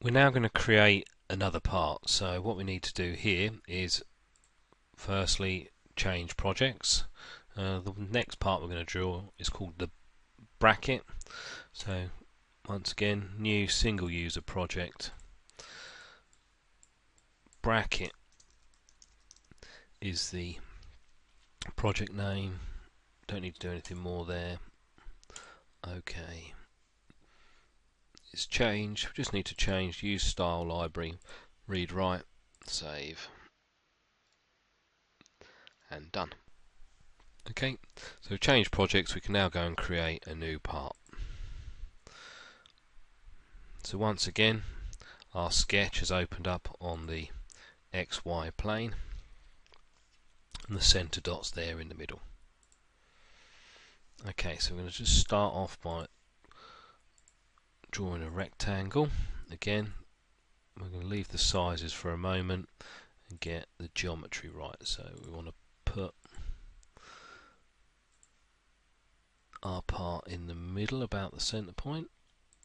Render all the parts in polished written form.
We're now going to create another part. So what we need to do here is firstly change projects. The next part we're going to draw is called the bracket. So once again, new single user project. Bracket is the project name. Don't need to do anything more there. Okay. It's changed. We just need to change use style library, read write, save, and done. Okay, so change projects, we can now go and create a new part. So once again, our sketch has opened up on the XY plane, and the center dot's there in the middle. Okay, so we're going to just start off by drawing a rectangle. Again, we're going to leave the sizes for a moment and get the geometry right. So we want to put our part in the middle, about the center point.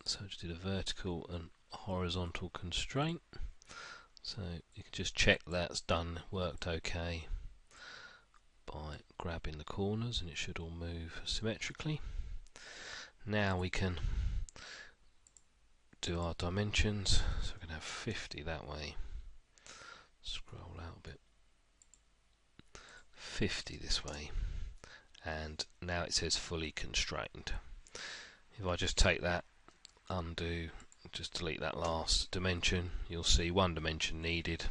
So I just did a vertical and horizontal constraint. So you can just check that's done, worked okay by grabbing the corners, and it should all move symmetrically. Now we can do our dimensions. So we're going to have 50 that way. Scroll out a bit. 50 this way. And now it says fully constrained. If I just take that, undo, just delete that last dimension, you'll see one dimension needed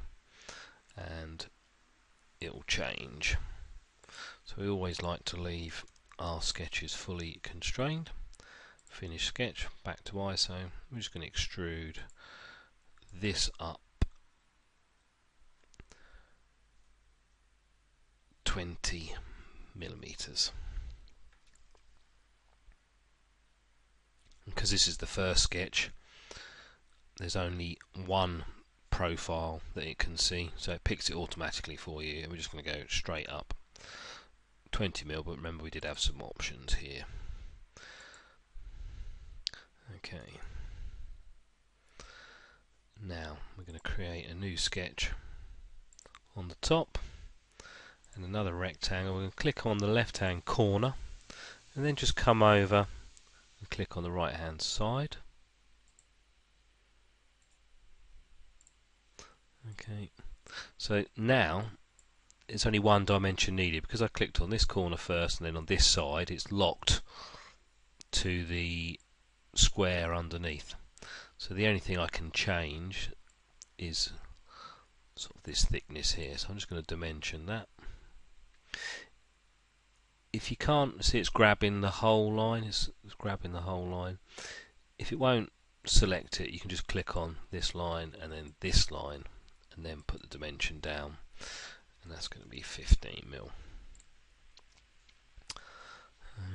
and it will change. So we always like to leave our sketches fully constrained. Finish sketch, back to ISO. We're just going to extrude this up 20 millimeters. Because this is the first sketch, there's only one profile that it can see, so it picks it automatically for you, and we're just going to go straight up 20 mil, but remember we did have some options here. Okay, now we're going to create a new sketch on the top and another rectangle. We're going to click on the left hand corner and then just come over and click on the right hand side. Okay, so now it's only one dimension needed. Because I clicked on this corner first and then on this side, it's locked to the square underneath. So the only thing I can change is sort of this thickness here. So I'm just going to dimension that. If you can't see, it's grabbing the whole line. It's grabbing the whole line. If it won't select it, you can just click on this line and then this line, and then put the dimension down, and that's going to be 15 mil.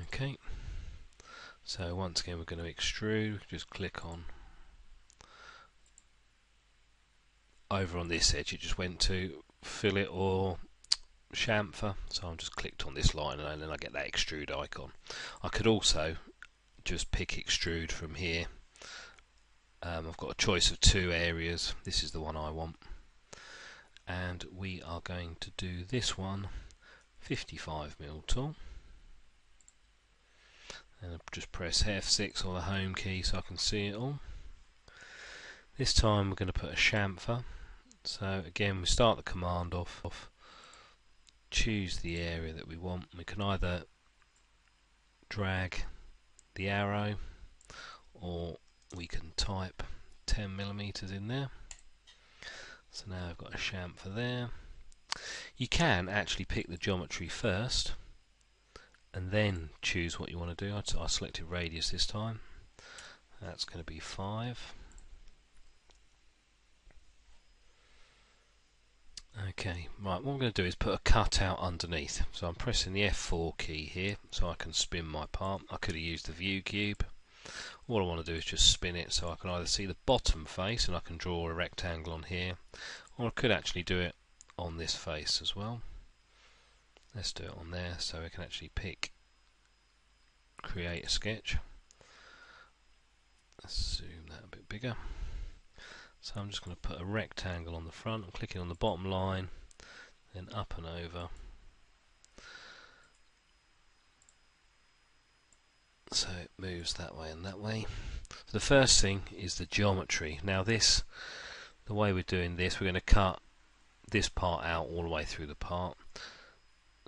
Okay. So once again, we're going to extrude. Just click on over on this edge. It just went to fillet or chamfer, so I'm just clicked on this line and then I get that extrude icon. I could also just pick extrude from here. I've got a choice of two areas. This is the one I want, and we are going to do this one 55mm tool, and I'll just press F6 or the home key so I can see it all. This time we're going to put a chamfer. So again, we start the command off, choose the area that we want. We can either drag the arrow or we can type 10mm in there. So now I've got a chamfer there. You can actually pick the geometry first and then choose what you want to do. I selected radius this time. That's going to be 5. Okay, right, what I'm going to do is put a cutout underneath. So I'm pressing the F4 key here so I can spin my part. I could have used the view cube. All I want to do is just spin it so I can either see the bottom face and I can draw a rectangle on here, or I could actually do it on this face as well. Let's do it on there so we can actually pick, create a sketch. Let's zoom that a bit bigger. So I'm just going to put a rectangle on the front. I'm clicking on the bottom line, then up and over. So it moves that way and that way. So the first thing is the geometry. Now this, the way we're doing this, we're going to cut this part out all the way through the part.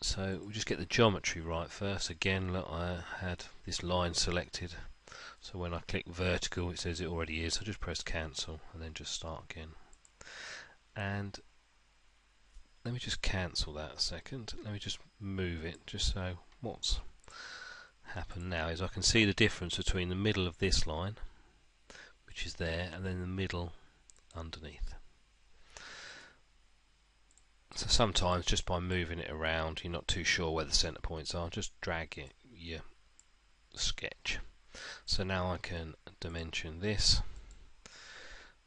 So we'll just get the geometry right first. Again, look, I had this line selected, so when I click vertical it says it already is. I just press cancel and then just start again. And let me just cancel that a second. Let me just move it, just so what's happened now is I can see the difference between the middle of this line, which is there, and then the middle underneath. So sometimes just by moving it around, you're not too sure where the center points are, just drag your sketch. So now I can dimension this.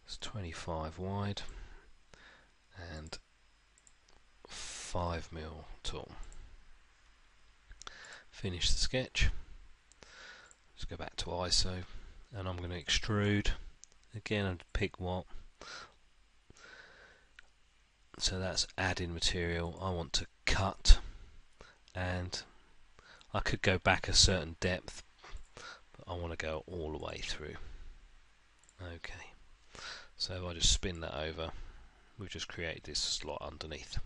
It's 25 wide and 5mm tall. Finish the sketch. Let's go back to ISO, and I'm going to extrude again and pick what. So that's adding material. I want to cut, and I could go back a certain depth, but I want to go all the way through. Okay, so if I just spin that over, we've just created this slot underneath.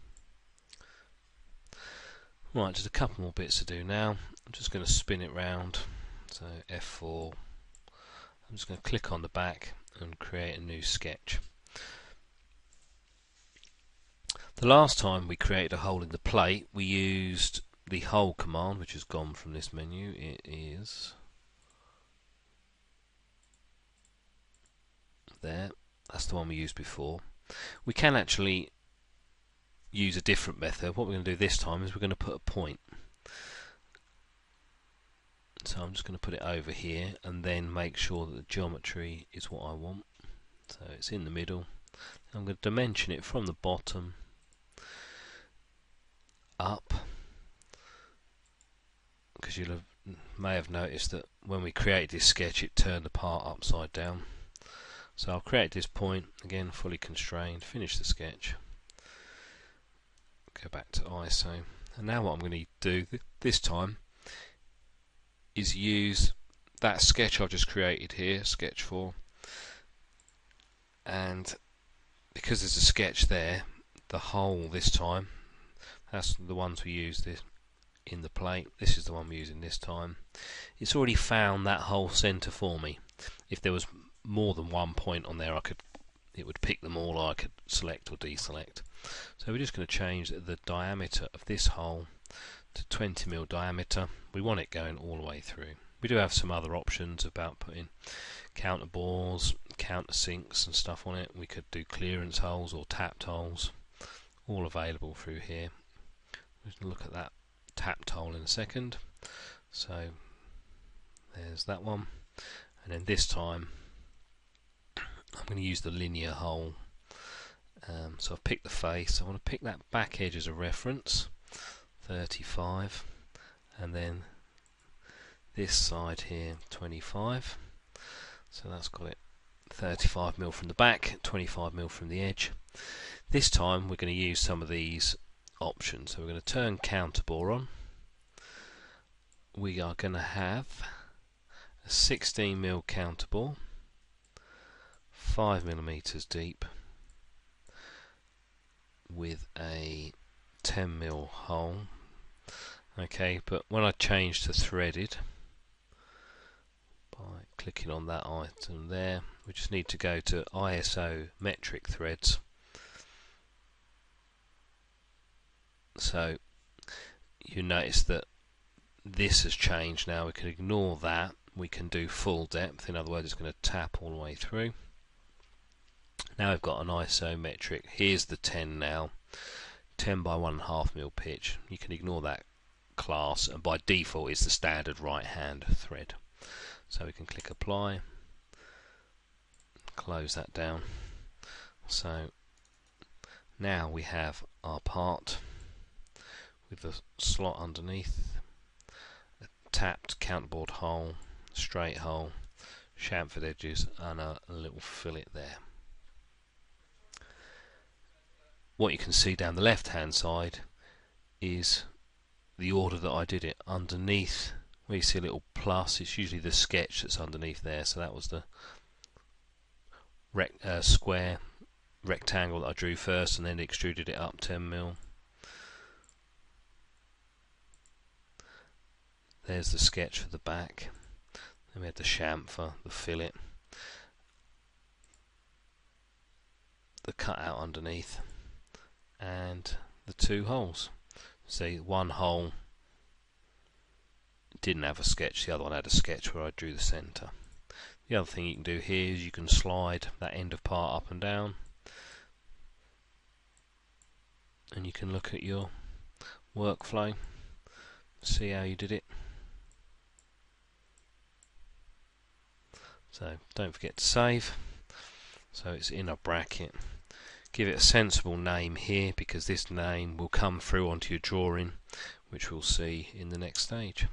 Right, just a couple more bits to do now. I'm just going to spin it round, so F4. I'm just going to click on the back and create a new sketch. The last time we created a hole in the plate, we used the hole command, which has gone from this menu. It is there. That's the one we used before. We can actually use a different method. What we're going to do this time is we're going to put a point. So I'm just going to put it over here and then make sure that the geometry is what I want. So it's in the middle. I'm going to dimension it from the bottom up, because you may have noticed that when we created this sketch it turned the part upside down. So I'll create this point, again fully constrained, finish the sketch, go back to ISO, and now what I'm going to do this time is use that sketch I've just created here, sketch 4, and because there's a sketch there, the hole this time, that's the ones we used this in the plate, this is the one we're using this time. It's already found that whole centre for me. If there was more than one point on there, it would pick them all, or I could select or deselect. So we're just going to change the diameter of this hole to 20mm diameter. We want it going all the way through. We do have some other options about putting counter bores, counter sinks and stuff on it. We could do clearance holes or tapped holes, all available through here. We're going to look at that tapped hole in a second. So there's that one, and then this time I'm going to use the linear hole. So I've picked the face. I want to pick that back edge as a reference, 35, and then this side here 25. So that's got it 35mm from the back, 25mm from the edge. This time we're going to use some of these options. So we're going to turn counter bore on. We are going to have a 16mm counter bore, 5mm deep, with a 10mm hole. Okay, but when I change to threaded, by clicking on that item there, we just need to go to ISO metric threads. So you notice that this has changed now. We can ignore that. We can do full depth. In other words, it's going to tap all the way through. Now we've got an isometric. Here's the 10 now. 10 by 1.5mm pitch. You can ignore that class, and by default it's the standard right hand thread. So we can click apply, close that down. So now we have our part with the slot underneath, a tapped counterboard hole, straight hole, chamfered edges, and a little fillet there. what you can see down the left hand side is the order that I did it. Underneath where you see a little plus, it's usually the sketch that's underneath there, so that was the square rectangle that I drew first and then extruded it up 10mm. There's the sketch for the back. Then we had the chamfer, the fillet, the cutout underneath, and the two holes. See, one hole didn't have a sketch, the other one had a sketch where I drew the centre. The other thing you can do here is you can slide that end of part up and down, and you can look at your workflow, see how you did it. So don't forget to save. So it's in a bracket. Give it a sensible name here, because this name will come through onto your drawing, which we'll see in the next stage.